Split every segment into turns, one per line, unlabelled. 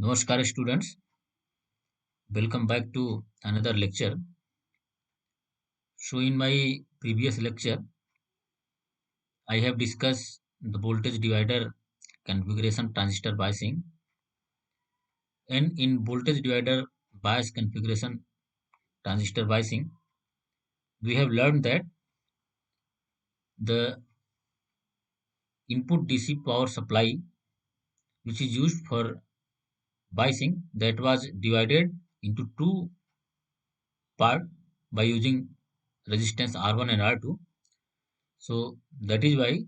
Namaskar students, welcome back to another lecture. So in my previous lecture, I have discussed the voltage divider configuration transistor biasing, and in voltage divider bias configuration transistor biasing, we have learned that the input DC power supply which is used for biasing that was divided into two parts by using resistance R1 and R2. So that is why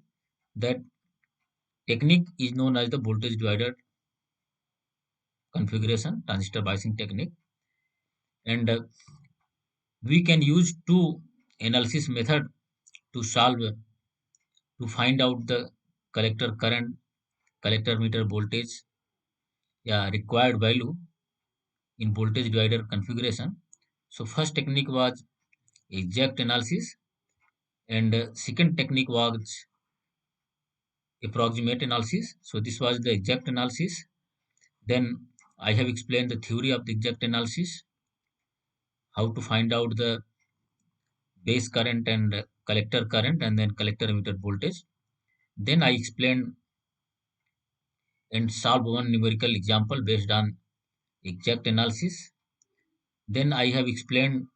that technique is known as the voltage divider configuration transistor biasing technique, and we can use two analysis method to solve to find out the collector current, collector meter voltage, yeah, required value in voltage divider configuration. So first technique was exact analysis, and second technique was approximate analysis. So this was the exact analysis. Then I have explained the theory of the exact analysis, how to find out the base current and collector current, and then collector emitter voltage. Then I explained and solved one numerical example based on exact analysis. Then I have explained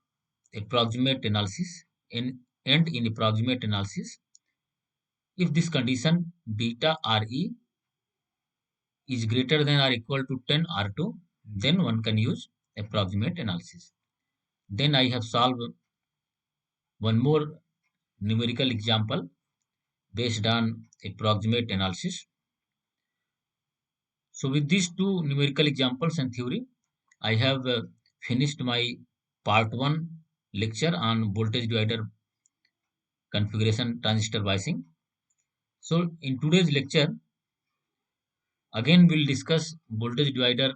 approximate analysis. And in approximate analysis, if this condition beta Re is greater than or equal to 10 R2, then one can use approximate analysis. Then I have solved one more numerical example based on approximate analysis. So with these two numerical examples and theory, I have finished my part 1 lecture on voltage divider configuration transistor biasing. So in today's lecture, again we'll discuss voltage divider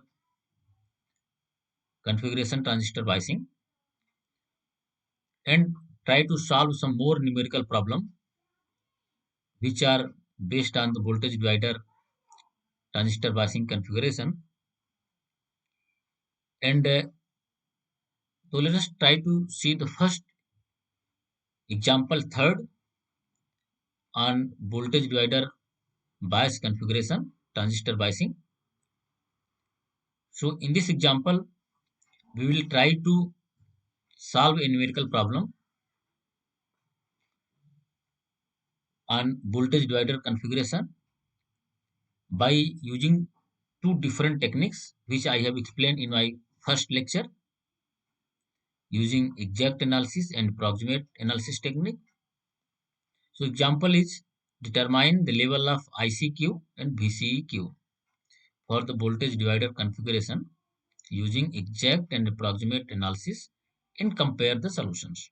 configuration transistor biasing and try to solve some more numerical problem which are based on the voltage divider transistor biasing configuration. And so let us try to see the first example third on voltage divider bias configuration transistor biasing. So in this example, we will try to solve a numerical problem on voltage divider configuration by using two different techniques which I have explained in my first lecture, using exact analysis and approximate analysis technique. So example is determine the level of ICQ and VCEQ for the voltage divider configuration using exact and approximate analysis and compare the solutions.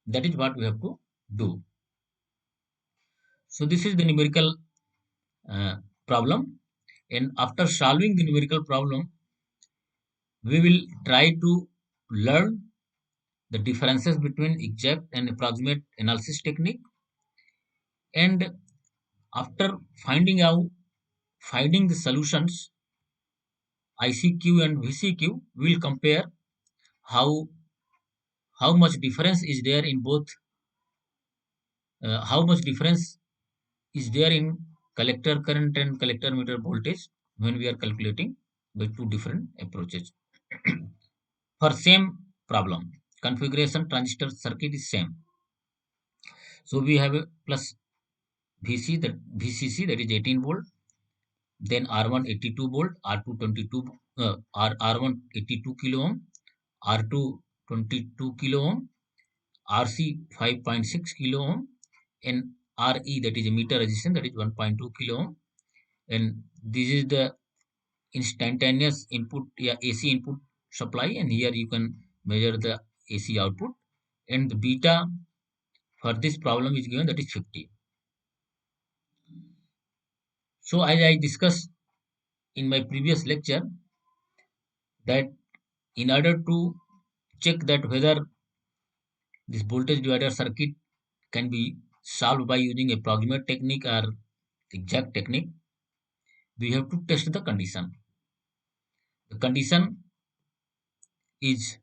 That is what we have to do. So this is the numerical uh, problem, and after solving the numerical problem, we will try to learn the differences between exact and approximate analysis technique, and after finding the solutions ICQ and VCQ, we will compare how how much difference is there in both, how much difference is there in collector current and collector meter voltage when we are calculating by two different approaches. For same problem, configuration transistor circuit is same. So we have a plus VCC, that is 18 volt, then R1 82 volt, R2 22, R1 82 kilo ohm, R2 22 kilo ohm, RC 5.6 kilo ohm, and RE, that is emitter resistance, that is 1.2 kilo ohm. And this is the instantaneous input, yeah, AC input supply, and here you can measure the AC output, and the beta for this problem is given, that is 50. So as I discussed in my previous lecture, that in order to check that whether this voltage divider circuit can be solved by using approximate technique or exact technique, we have to test the condition. The condition is,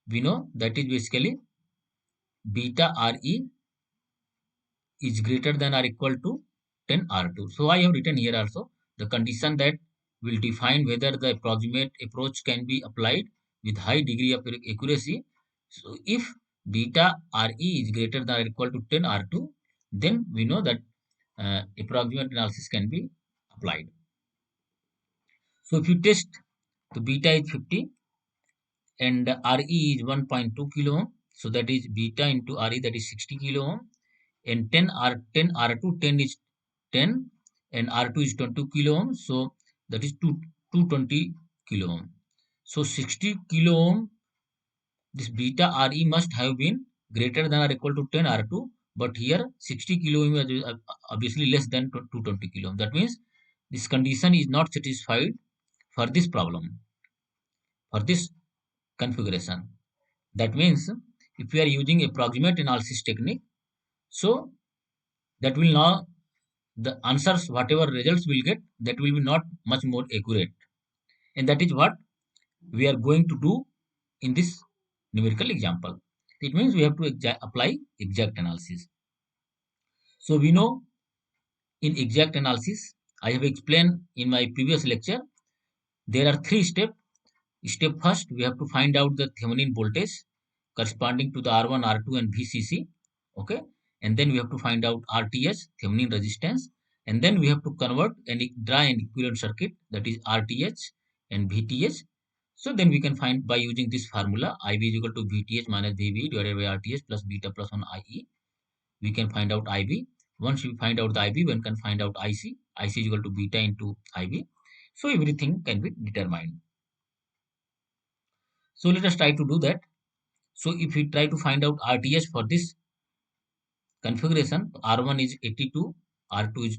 we know that is basically beta Re is greater than or equal to 10 R2. So I have written here also the condition that will define whether the approximate approach can be applied with high degree of accuracy. So if beta Re is greater than or equal to 10 R2, then we know that approximate analysis can be applied. So if you test, the beta is 50 and Re is 1.2 kilo ohm. So that is beta into Re, that is 60 kilo ohm, and 10 R2, 10 is 10 and R2 is 22 kilo ohm. So that is 220 kilo ohm. So 60 kilo ohm, this beta Re must have been greater than or equal to 10 R2, but here 60 kilo ohm is obviously less than 220 kilo ohm. That means this condition is not satisfied for this problem, for this configuration. That means if we are using approximate analysis technique, so that will now, the answers, whatever results we'll get, that will be not much more accurate. And that is what we are going to do in this numerical example. It means we have to apply exact analysis. So we know in exact analysis, I have explained in my previous lecture, there are three steps. Step first, we have to find out the Thevenin voltage corresponding to the R1, R2 and VCC. Okay. And then we have to find out RTH, Thevenin resistance. And then we have to convert and draw an equivalent circuit, that is RTH and VTH. So then we can find by using this formula, IB is equal to VTH minus VB divided by RTH plus beta plus 1 IE. We can find out IB. Once we find out the IB, one can find out IC. IC is equal to beta into IB. So everything can be determined. So let us try to do that. So if we try to find out RTH for this configuration, R1 is 82, R2 is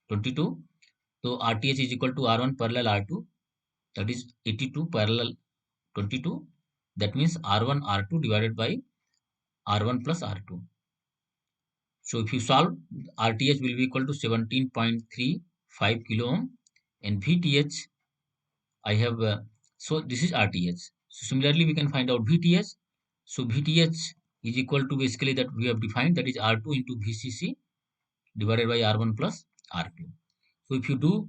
22. So RTH is equal to R1 parallel R2, that is 82 parallel 22. That means R1 R2 divided by R1 plus R2. So if you solve, RTH will be equal to 17.35 kilo ohm, and VTH I have, so this is RTH. So similarly we can find out VTH. So VTH is equal to basically that we have defined, that is R2 into VCC divided by R1 plus R2. So if you do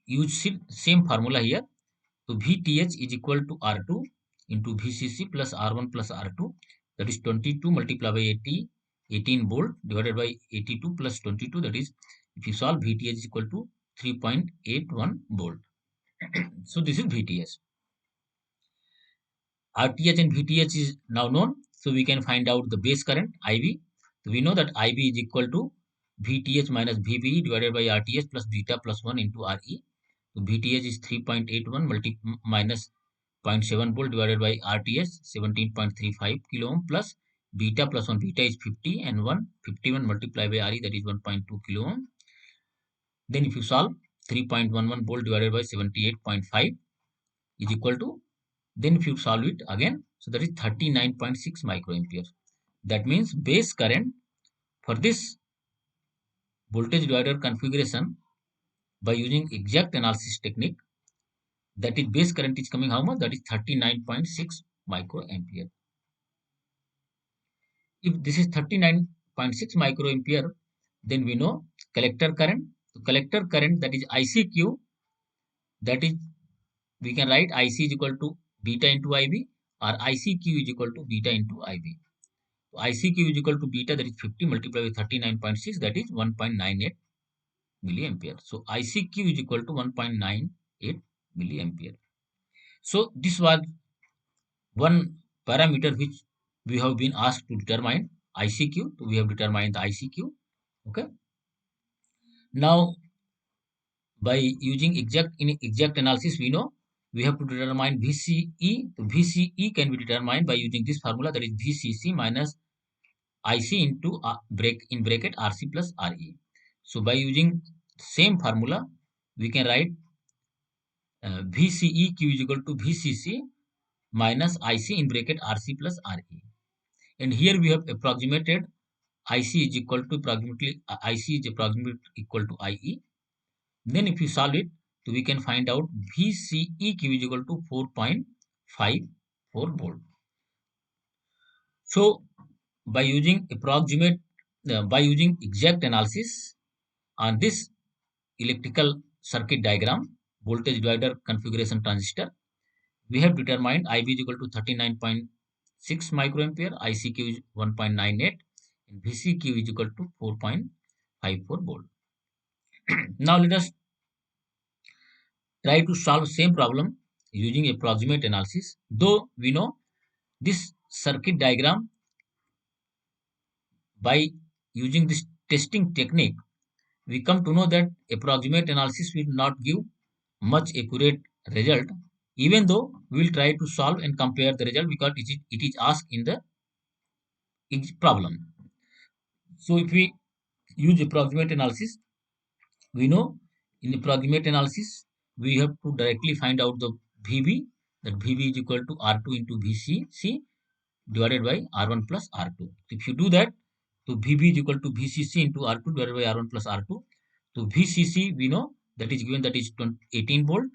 use same formula here, so VTH is equal to R2 into VCC plus R1 plus R2, that is 22 multiplied by 80, 18 volt divided by 82 plus 22, that is, if you solve, VTH is equal to 3.81 volt. So this is VTH. RTH and VTH is now known, so we can find out the base current IB. So we know that IB is equal to VTH minus VB divided by RTH plus beta plus 1 into RE. So VTH is 3.81 minus 0.7 volt divided by RTH 17.35 kilo ohm plus beta plus 1, beta is 50 and 51 multiplied by RE, that is 1.2 kilo ohm. Then if you solve, 3.11 volt divided by 78.5 is equal to, then if you solve it again, so that is 39.6 microampere. That means base current for this voltage divider configuration by using exact analysis technique, that is base current is coming how much? That is 39.6 microampere. If this is 39.6 microampere, then we know collector current. So collector current, that is ICQ, that is, we can write IC is equal to beta into IB, or ICQ is equal to beta into IB. So ICQ is equal to beta, that is 50 multiplied with 39.6, that is 1.98 milliampere. So ICQ is equal to 1.98 milliampere. So this was one parameter which we have been asked to determine, ICQ. So we have determined the ICQ. Okay. Now by using exact analysis, we know we have to determine VCE. So VCE can be determined by using this formula, that is VCC minus IC into in bracket RC plus RE. So by using same formula, we can write VCEQ is equal to VCC minus IC in bracket RC plus RE. And here we have approximated IC is equal to approximately IC is approximately equal to IE. Then if you solve it, So we can find out VCEQ is equal to 4.54 volt. So by using exact analysis on this electrical circuit diagram, voltage divider configuration transistor, we have determined IB is equal to 39.6 microampere, ICQ is 1.98, and VCQ is equal to 4.54 volt. Now let us try to solve same problem using approximate analysis. Though we know this circuit diagram, by using this testing technique, we come to know that approximate analysis will not give much accurate result, even though we will try to solve and compare the result because it is asked in the problem. So if we use approximate analysis, we know in approximate analysis we have to directly find out the VB, that VB is equal to R2 into VCC divided by R1 plus R2. If you do that, so VB is equal to VCC into R2 divided by R1 plus R2. So VCC we know that is given, that is 18 volt.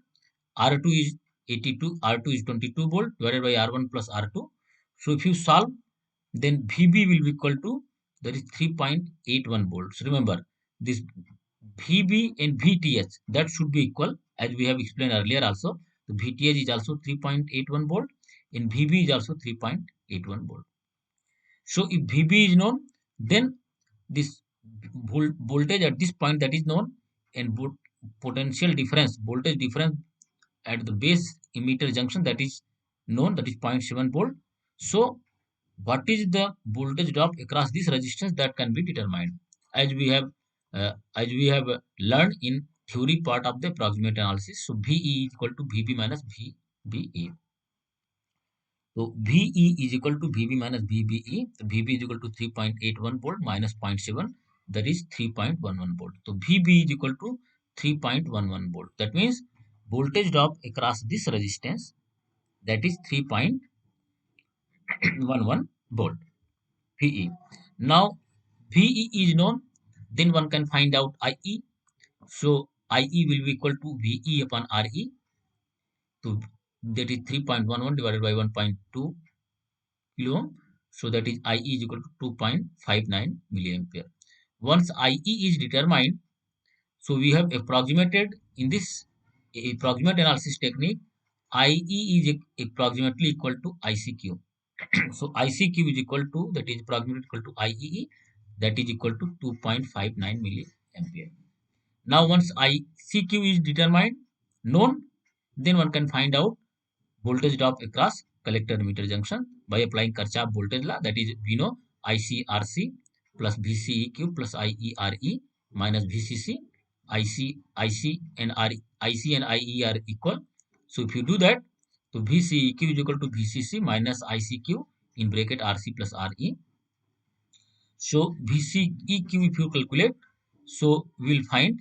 R2 is 82, R2 is 22 volt divided by R1 plus R2. So if you solve, then VB will be equal to, that is 3.81 volts. Remember, this VB and VTH, that should be equal, as we have explained earlier also. The VTH is also 3.81 volt and VB is also 3.81 volt. So if VB is known, then this voltage at this point, that is known, and potential difference, voltage difference at the base emitter junction, that is known, that is 0.7 volt. So what is the voltage drop across this resistance, that can be determined, as we have learned in theory part of the approximate analysis. So VE is equal to VB minus VBE. So VE is equal to VB minus VBE. So VB is equal to 3.81 volt minus 0.7, that is 3.11 volt. So VB is equal to 3.11 volt. That means voltage drop across this resistance, that is 3.11 volt. VE. Now VE is known, then one can find out IE. So IE will be equal to VE upon RE. So that is 3.11 divided by 1.2 kilo ohm. So that is IE is equal to 2.59 milliampere. Once IE is determined, so we have approximated in this approximate analysis technique, IE is approximately equal to ICQ. So ICQ is equal to, that is approximately equal to IEE, that is equal to 2.59 milliampere. Now once ICQ is determined, known, then one can find out voltage drop across collector emitter junction by applying Kirchhoff voltage law. That is, we know ICRC plus VCEQ plus IERE minus VCC. IC and IE are equal. So if you do that, so VCEQ is equal to VCC minus ICQ in bracket RC plus RE. So VCEQ, if you calculate, so we will find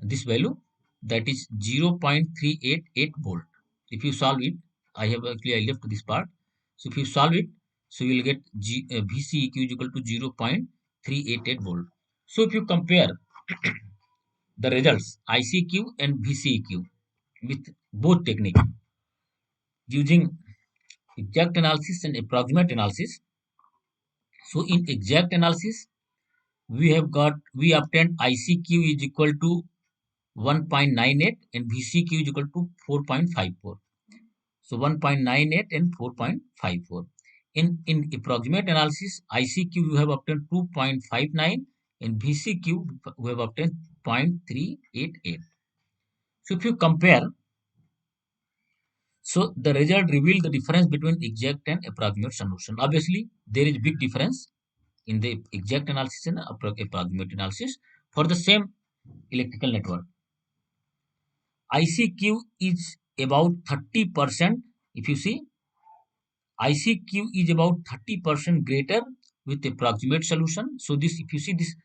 this value, that is 0.388 volt. If you solve it, I left this part. So if you solve it, so you will get VCEQ is equal to 0.388 volt. So if you compare the results ICQ and VCEQ with both technique using exact analysis and approximate analysis. So in exact analysis, we obtained ICQ is equal to 1.98 and VCQ is equal to 4.54. So 1.98 and 4.54. In approximate analysis, ICQ we have obtained 2.59 and VCQ we have obtained 0.388. So if you compare, so the result revealed the difference between exact and approximate solution. Obviously, there is big difference in the exact analysis and approximate analysis for the same electrical network. ICQ is about 30%. If you see, ICQ is about 30% greater with approximate solution. So this, if you see this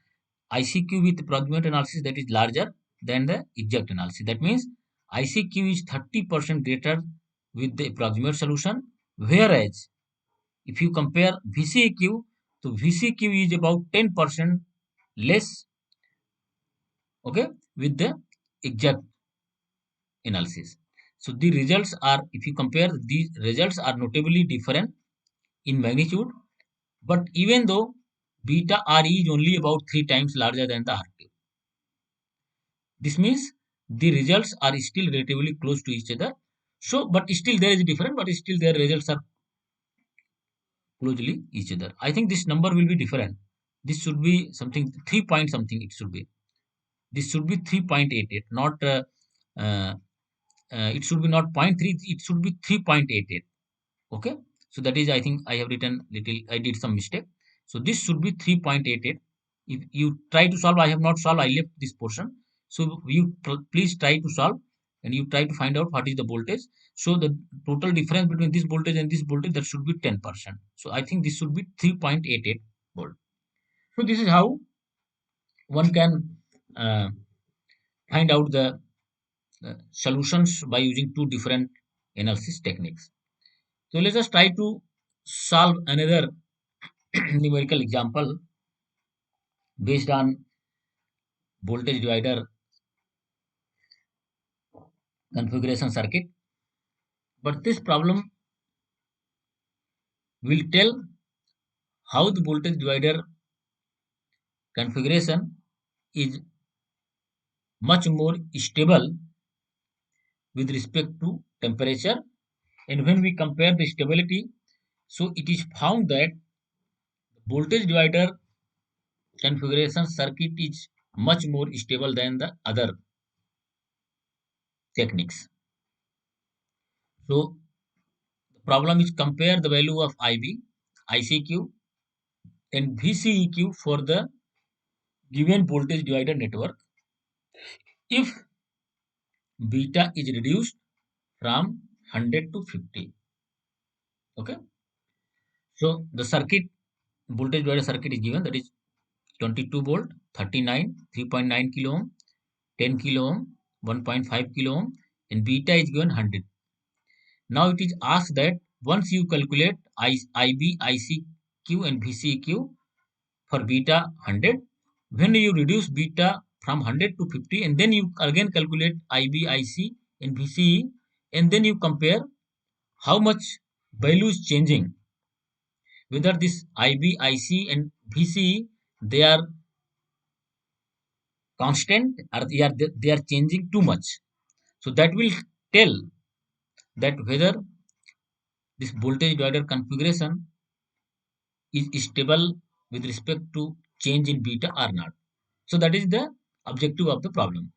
ICQ with approximate analysis, that is larger than the exact analysis. That means ICQ is 30% greater with the approximate solution. Whereas if you compare VCQ, so VCQ is about 10% less, okay, with the exact analysis. So the results are, if you compare, these results are notably different in magnitude, but even though beta Re is only about 3 times larger than the RT. This means the results are still relatively close to each other. So, but still there is a difference, but still their results are closely each other. I think this number will be different. This should be something 3 point something. It should be. This should be 3.88, not it should be not zero point 0.3. It should be 3.88. Okay, so that is, I think I have written little, I did some mistake. So this should be 3.88. If you try to solve, I have not solved, I left this portion. So you please try to solve, and you try to find out what is the voltage. So the total difference between this voltage and this voltage, that should be 10%. So I think this should be 3.88 volt. So this is how one can uh, find out the solutions by using two different analysis techniques. So let us try to solve another numerical example based on voltage divider configuration circuit. But this problem will tell how the voltage divider configuration is much more stable with respect to temperature. And when we compare the stability, so it is found that voltage divider configuration circuit is much more stable than the other techniques. So the problem is compare the value of IB, ICQ and VCEQ for the given voltage divider network if beta is reduced from 100 to 50. Okay. So the circuit, voltage divider circuit is given, that is 22 volt, 39, 3.9 kilo ohm, 10 kilo ohm, 1.5 kilo ohm, and beta is given 100. Now it is asked that once you calculate IB, ICQ and VCQ for beta 100, when you reduce beta from 100 to 50, and then you again calculate IB, IC and VCE, and then you compare how much value is changing, whether this IB, IC and VCE, they are constant or they are changing too much. So that will tell that whether this voltage divider configuration is stable with respect to change in beta or not. So that is the objective of the problem.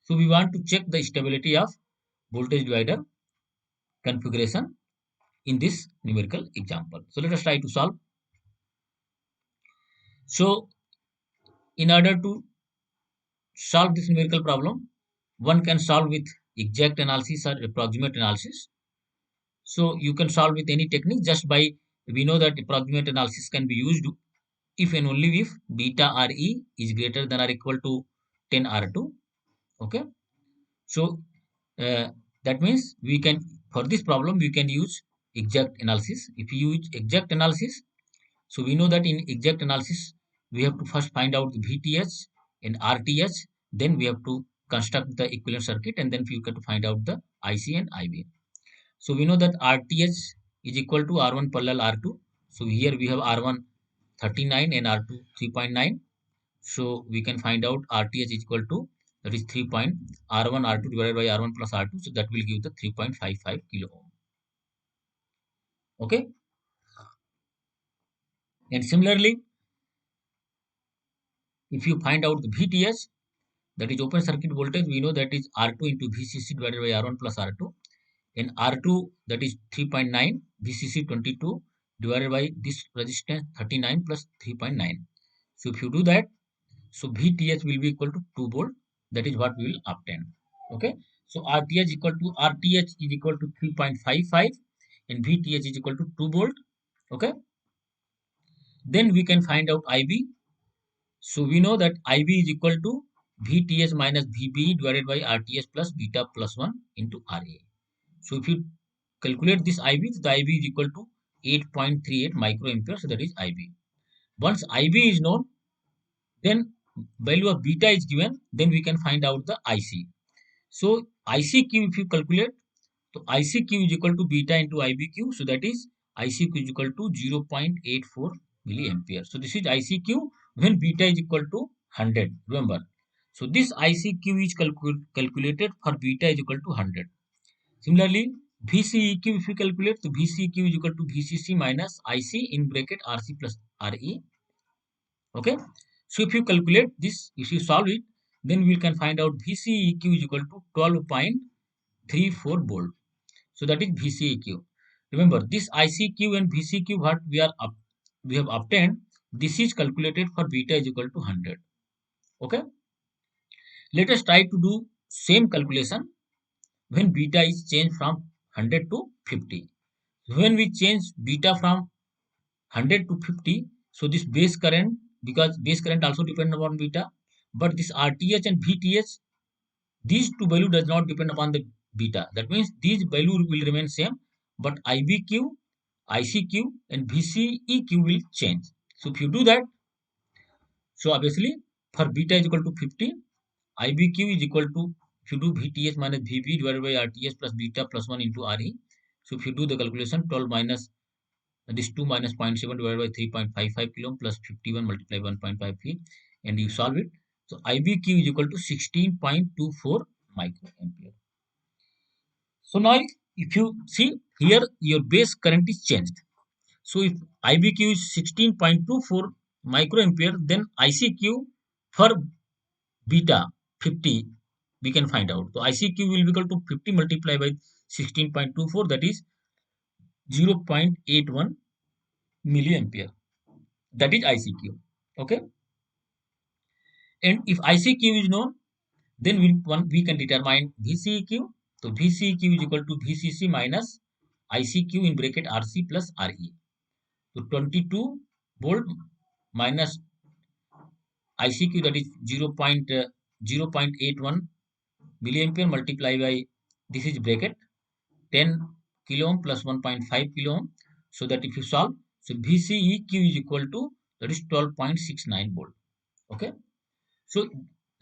So we want to check the stability of voltage divider configuration in this numerical example. So let us try to solve. So in order to solve this numerical problem, one can solve with exact analysis or approximate analysis. So you can solve with any technique just by, we know that approximate analysis can be used if and only if beta Re is greater than or equal to 10 R2. Okay. So that means we can, for this problem, we can use exact analysis. If you use exact analysis, so we know that in exact analysis, we have to first find out the VTH and RTH, then we have to construct the equivalent circuit, and then we have to find out the IC and IB. So we know that RTH is equal to R1 parallel R2. So here we have R1 39 and R2 3.9. So we can find out RTH is equal to, that is 3 point R1 R2 divided by R1 plus R2. So that will give the 3.55 kilo ohm. Okay. And similarly, if you find out the VTH, that is open circuit voltage, we know that is R2 into VCC divided by R1 plus R2. And R2, that is 3.9, VCC 22 divided by this resistance 39 plus 3.9. So if you do that, so VTH will be equal to 2 volt. That is what we will obtain. Okay. So RTH is equal to 3.55 and VTH is equal to 2 volt. Okay. Then we can find out IB. So we know that IB is equal to VTH minus VB divided by RTH plus beta plus 1 into RA. So if you calculate this IB, the IB is equal to 8.38 microampere. So that is IB. Once IB is known, then value of beta is given, then we can find out the IC. So ICQ if you calculate, so ICQ is equal to beta into IBQ, so that is ICQ is equal to 0.84 milliampere. So this is ICQ when beta is equal to 100, remember. So this ICQ is calculated for beta is equal to 100. Similarly, VCEQ if you calculate, so VCEQ is equal to VCC minus IC in bracket RC plus RE. Okay. So if you calculate this, if you solve it, then we can find out VCEQ is equal to 12.34 volt. So that is VCEQ. Remember this ICQ and VCQ what we have obtained. This is calculated for beta is equal to 100. Okay. Let us try to do same calculation when beta is changed from 100 to 50. When we change beta from 100 to 50, so this base current, because base current also depend upon beta, but this RTH and VTH, these two value does not depend upon the beta. That means these value will remain same, but IBQ, ICQ and VCEQ will change. So if you do that, so obviously for beta is equal to 50, IBQ is equal to, if you do VTH minus VB divided by RTH plus beta plus 1 into RE. So if you do the calculation, 12 minus this 2 minus 0.7 divided by 3.55 kilo plus 51 multiply 1.53 and you solve it. So IBQ is equal to 16.24 microampere. So now if you see here your base current is changed. So if IBQ is 16.24 microampere, then ICQ for beta 50 we can find out. So ICQ will be equal to 50 multiplied by 16.24, that is 0.81 milliampere. That is ICQ. Okay. And if ICQ is known, then we can determine VCEQ. So VCEQ is equal to VCC minus ICQ in bracket RC plus RE. So 22 volt minus ICQ, that is 0.81 milliampere multiplied by, this is bracket 10 kilo ohm plus 1.5 kilo ohm. So that if you solve, so VCEQ is equal to, that is 12.69 volt. Okay. So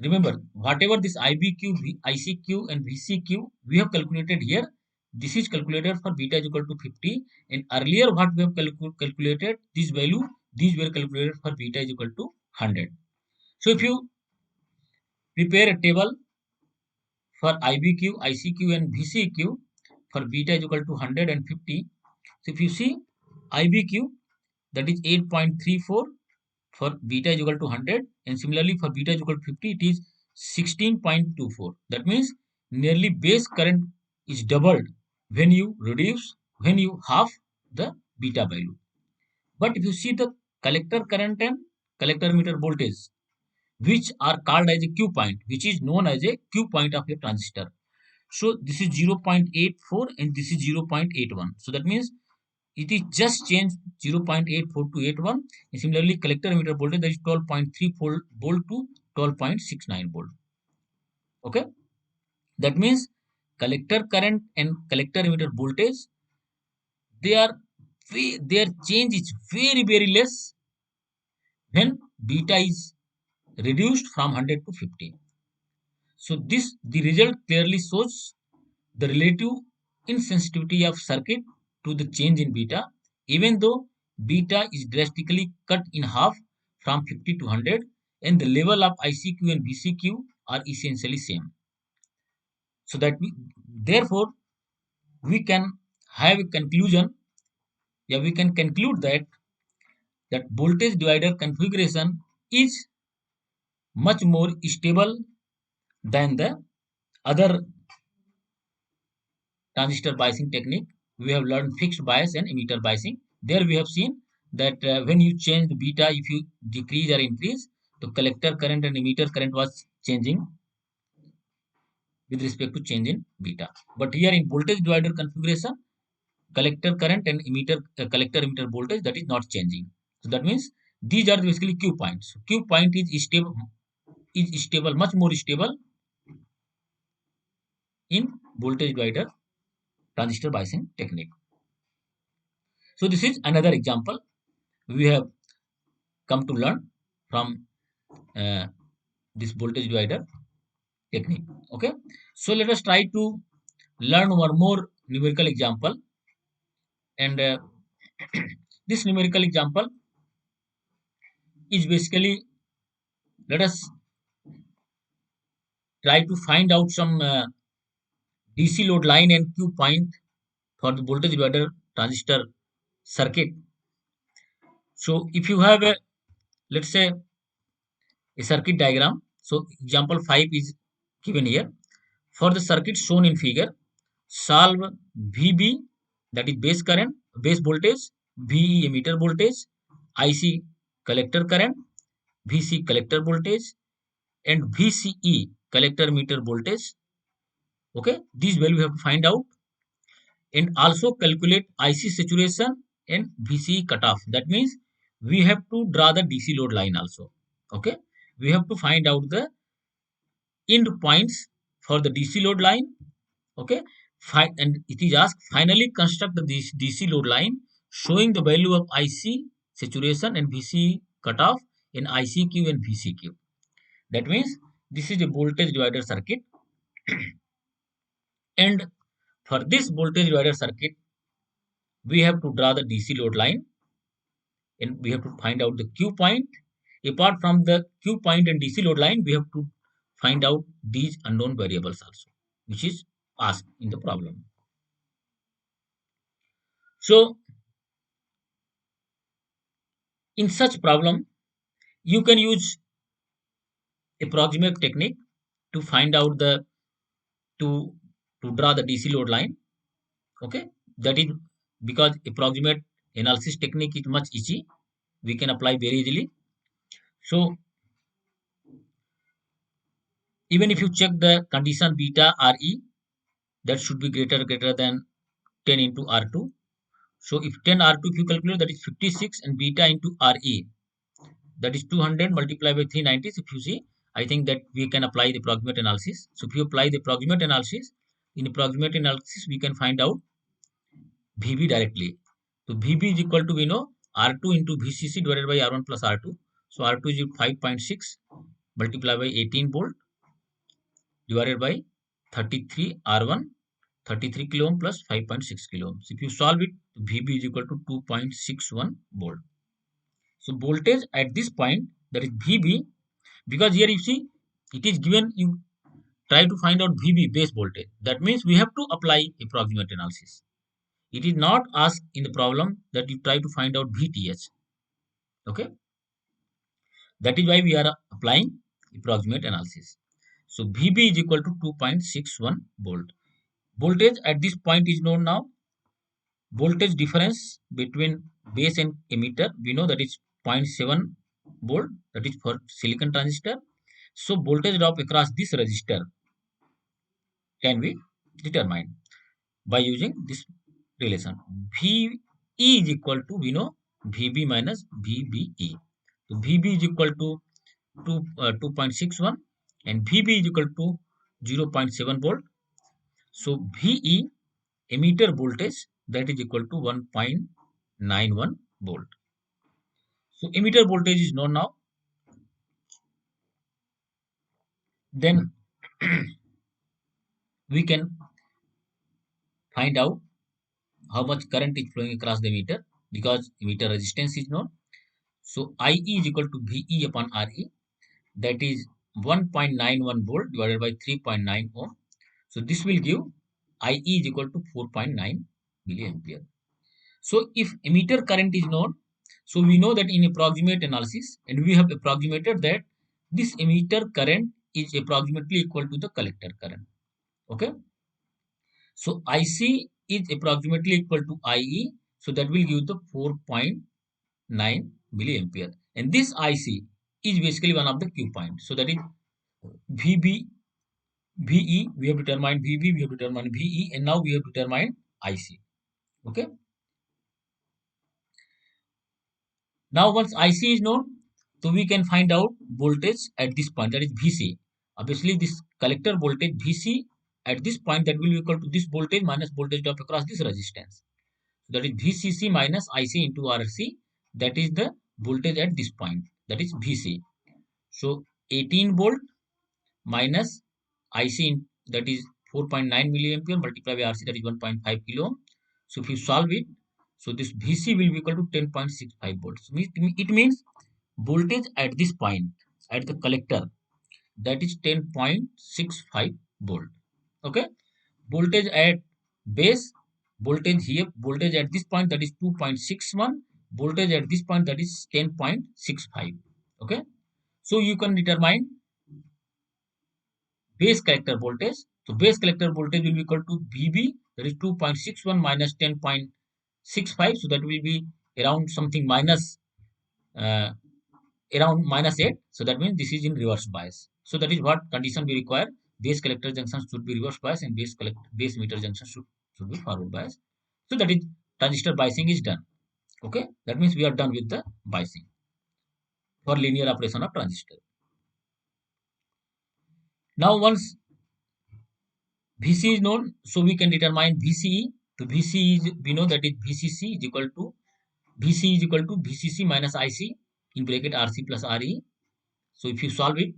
remember, whatever this IBQ, ICQ and VCQ we have calculated here, this is calculated for beta is equal to 50, and earlier what we have calculated, this value, these were calculated for beta is equal to 100. So if you prepare a table for IBQ, ICQ and VCQ for beta is equal to 100 and 50. So if you see IBQ, that is 8.34 for beta is equal to 100, and similarly for beta is equal to 50 it is 16.24. That means nearly base current is doubled when you half the beta value. But if you see the collector current and collector emitter voltage, which are called as a Q point, which is known as a Q point of a transistor. So this is 0.84 and this is 0.81. So that means it is just changed 0.84 to 81. And similarly, collector emitter voltage, that is 12.3 volt to 12.69 volt. Okay. That means collector current and collector emitter voltage, their change is very less when beta is reduced from 100 to 50. So the result clearly shows the relative insensitivity of circuit to the change in beta, even though beta is drastically cut in half from 50 to 100, and the level of ICQ and VCQ are essentially same. So that therefore we can have a conclusion, we can conclude that voltage divider configuration is much more stable than the other transistor biasing technique. We have learned fixed bias and emitter biasing. There we have seen that when you change the beta, if you decrease or increase, the collector current and emitter current was changing with respect to change in beta. But here in voltage divider configuration, collector current and collector emitter voltage, that is not changing. So that means these are basically Q points. Q point is stable, much more stable in voltage divider transistor biasing technique. So this is another example we have come to learn from this voltage divider technique. Okay. So let us try to learn one more numerical example. And this numerical example is basically, let us try to find out some DC load line and Q point for the voltage divider transistor circuit. So if you have a, let's say, a circuit diagram. So example 5 is given here. For the circuit shown in figure, solve VB, that is base current, base voltage, VE emitter voltage, IC collector current, VC collector voltage, and VCE collector meter voltage. Okay, these value we have to find out, and also calculate IC saturation and VCE cutoff. That means we have to draw the DC load line also. Okay, we have to find out the end points for the DC load line. Okay, and it is asked finally construct the DC load line showing the value of IC saturation and VC cutoff in ICQ and VCQ. That means this is a voltage divider circuit, and for this voltage divider circuit we have to draw the DC load line, and we have to find out the Q point. Apart from the Q point and DC load line, we have to find out these unknown variables also, which is asked in the problem. So in such problem, you can use approximate technique to find out the to to draw the DC load line. Okay, that is because approximate analysis technique is much easy. We can apply very easily. So even if you check the condition beta Re, that should be greater than 10 into R2. So if 10 R2 if you calculate, that is 56, and beta into Re, that is 200 multiplied by 390. So if you see, I think that we can apply the approximate analysis. So if you apply the approximate analysis, in approximate analysis we can find out VB directly. So VB is equal to, we know, R2 into VCC divided by R1 plus R2. So R2 is 5.6 multiplied by 18 volt divided by 33 R1, 33 kilo ohm plus 5.6 kilo ohms. If you solve it, VB is equal to 2.61 volt. So voltage at this point, that is VB, because here you see it is given, you try to find out VB base voltage. That means we have to apply approximate analysis. It is not asked in the problem that you try to find out VTH. Okay, that is why we are applying approximate analysis. So VB is equal to 2.61 volt. Voltage at this point is known now. Voltage difference between base and emitter, we know that is 0.7 volt, that is for silicon transistor. So voltage drop across this resistor can be determined by using this relation. VE is equal to, we know, VB minus VBE. So VB is equal to 2.61 and VB is equal to 0.7 volt. So VE emitter voltage, that is equal to 1.91 volt. So emitter voltage is known now. Then we can find out how much current is flowing across the emitter, because emitter resistance is known. So IE is equal to VE upon RE, that is 1.91 volt divided by 3.9 ohm. So this will give IE is equal to 4.9 milliampere. So if emitter current is known, so we know that in approximate analysis, and we have approximated that this emitter current is approximately equal to the collector current. Okay. So IC is approximately equal to IE. So that will give the 4.9 milliampere. And this IC is basically one of the Q points. So that is VB, VE, we have determined VB, we have determined VE, and now we have determined IC. Okay. Now once IC is known, so we can find out voltage at this point, that is VC. Obviously this collector voltage VC at this point, that will be equal to this voltage minus voltage drop across this resistance. So that is VCC minus IC into RC. That is the voltage at this point, that is VC. So 18 volt minus IC that is 4.9 milliampere multiplied by RC, that is 1.5 kilo ohm. So if you solve it, so this VC will be equal to 10.65 volts. It means voltage at this point at the collector, that is 10.65 volt. Okay, voltage at base, voltage here, voltage at this point, that is 2.61, voltage at this point, that is 10.65. Okay, so you can determine base collector voltage. So base collector voltage will be equal to VB, that is 2.61 minus 10.65. So that will be around something minus uh, around -8. So that means this is in reverse bias. So that is what condition we require. Base collector junction should be reverse bias and base emitter junction should be forward bias. So that is transistor biasing is done. Okay, that means we are done with the biasing for linear operation of transistor. Now once VC is known, so we can determine VCE. So VCE is, we know that is VCC is equal to VCC minus IC in bracket RC plus RE. So if you solve it,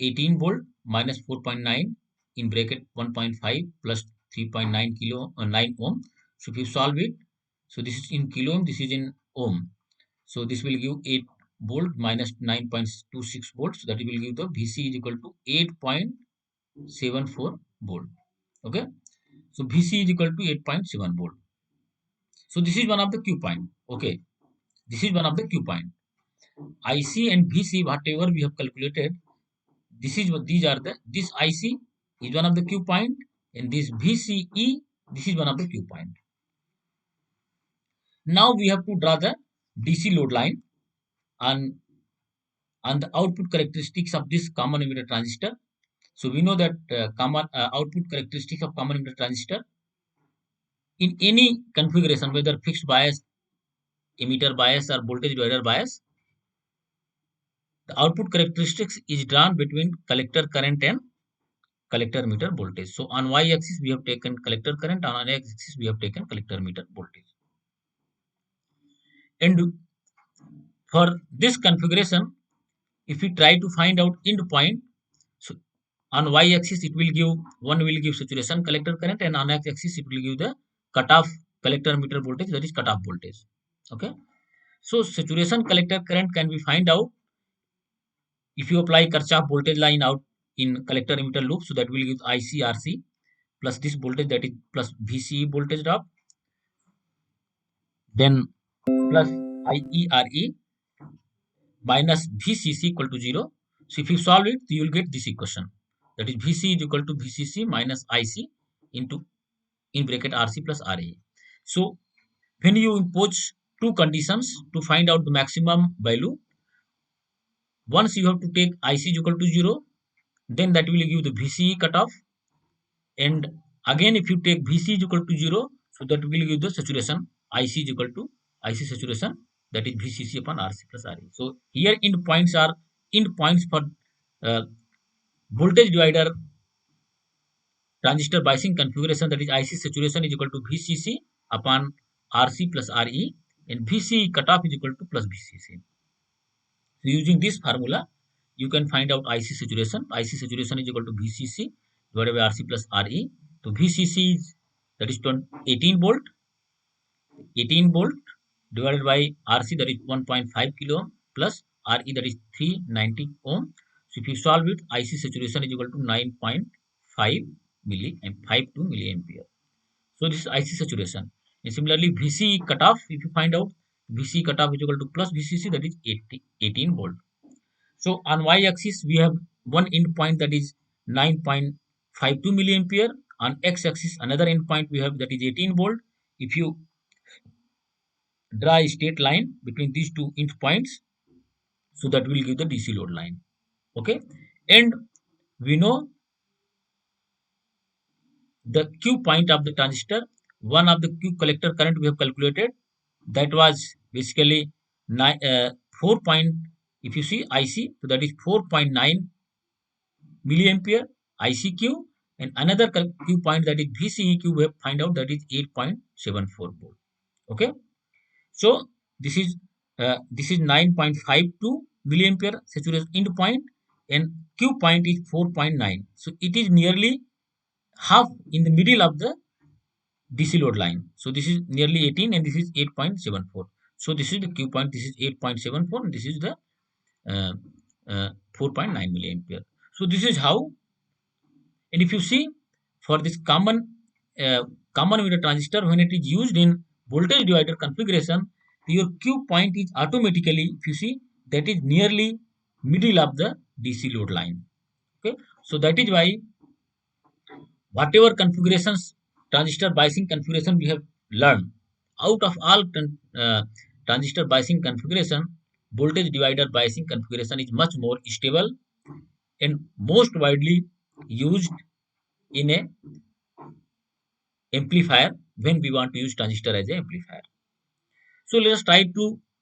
18 volt minus 4.9 in bracket 1.5 plus 3.9 kilo 9 ohm. So if you solve it, so this is in kilo ohm, this is in ohm. So this will give 8 volt minus 9.26 volts. So that will give the VC is equal to 8.74 volt. Okay. So VC is equal to 8.7 volt. So this is one of the Q point. Okay. This is one of the Q point. IC and VC, whatever we have calculated, this is what these are the, this IC is one of the Q point and this VCE, this is one of the Q point. Now we have to draw the DC load line on the output characteristics of this common emitter transistor. So we know that common output characteristics of common emitter transistor in any configuration, whether fixed bias, emitter bias or voltage divider bias, the output characteristics is drawn between collector current and collector meter voltage. So on y-axis we have taken collector current, on x-axis we have taken collector meter voltage. And for this configuration, if we try to find out end point, so on y-axis it will give, one will give saturation collector current and on x-axis it will give the cutoff collector meter voltage, that is cutoff voltage. Okay, so saturation collector current can be find out if you apply Kirchhoff voltage line out in collector emitter loop. So that will give ICRC plus this voltage, that is plus VCE voltage drop, then plus IERE minus VCC equal to 0. So if you solve it, you will get this equation, that is VC is equal to VCC minus IC into in bracket RC plus RA. So when you impose two conditions to find out the maximum value, once you have to take IC is equal to 0, then that will give the VCE cutoff, and again if you take VC is equal to 0, so that will give the saturation IC is equal to IC saturation, that is VCC upon RC plus RE. So here end points are end points for uh, voltage divider transistor biasing configuration, that is IC saturation is equal to VCC upon RC plus RE and VCE cutoff is equal to plus VCC. So using this formula, you can find out IC saturation. IC saturation is equal to VCC divided by RC plus RE. So VCC is, that is 18 volt, 18 volt divided by RC, that is 1.5 kilo ohm plus RE, that is 390 ohm. So if you solve it, IC saturation is equal to 9.5 52 milliampere. So this is IC saturation. And similarly, VC cutoff, if you find out, VC cutoff is equal to plus VCC, that is 18 volt. So on y-axis we have one end point, that is 9.52 milliampere. On x-axis another end point we have, that is 18 volt. If you draw a straight line between these two end points, so that will give the DC load line. Okay, and we know the Q point of the transistor. One of the Q collector current we have calculated, that was basically 4 point, if you see IC, so that is 4.9 milliampere ICQ, and another Q point, that is VCEQ, we have find out, that is 8.74 volt. Okay, so this is 9.52 milliampere saturation end point and Q point is 4.9. So it is nearly half in the middle of the DC load line. So this is nearly 18 and this is 8.74. So this is the Q point, this is 8.74 and this is the uh, 4.9 milliampere. So this is how, and if you see for this common emitter transistor, when it is used in voltage divider configuration, your Q point is automatically, if you see, that is nearly middle of the DC load line. Okay, so that is why whatever configurations, transistor biasing configuration we have learned, out of all transistor biasing configuration, voltage divider biasing configuration is much more stable and most widely used in a amplifier when we want to use transistor as an amplifier. So let us try to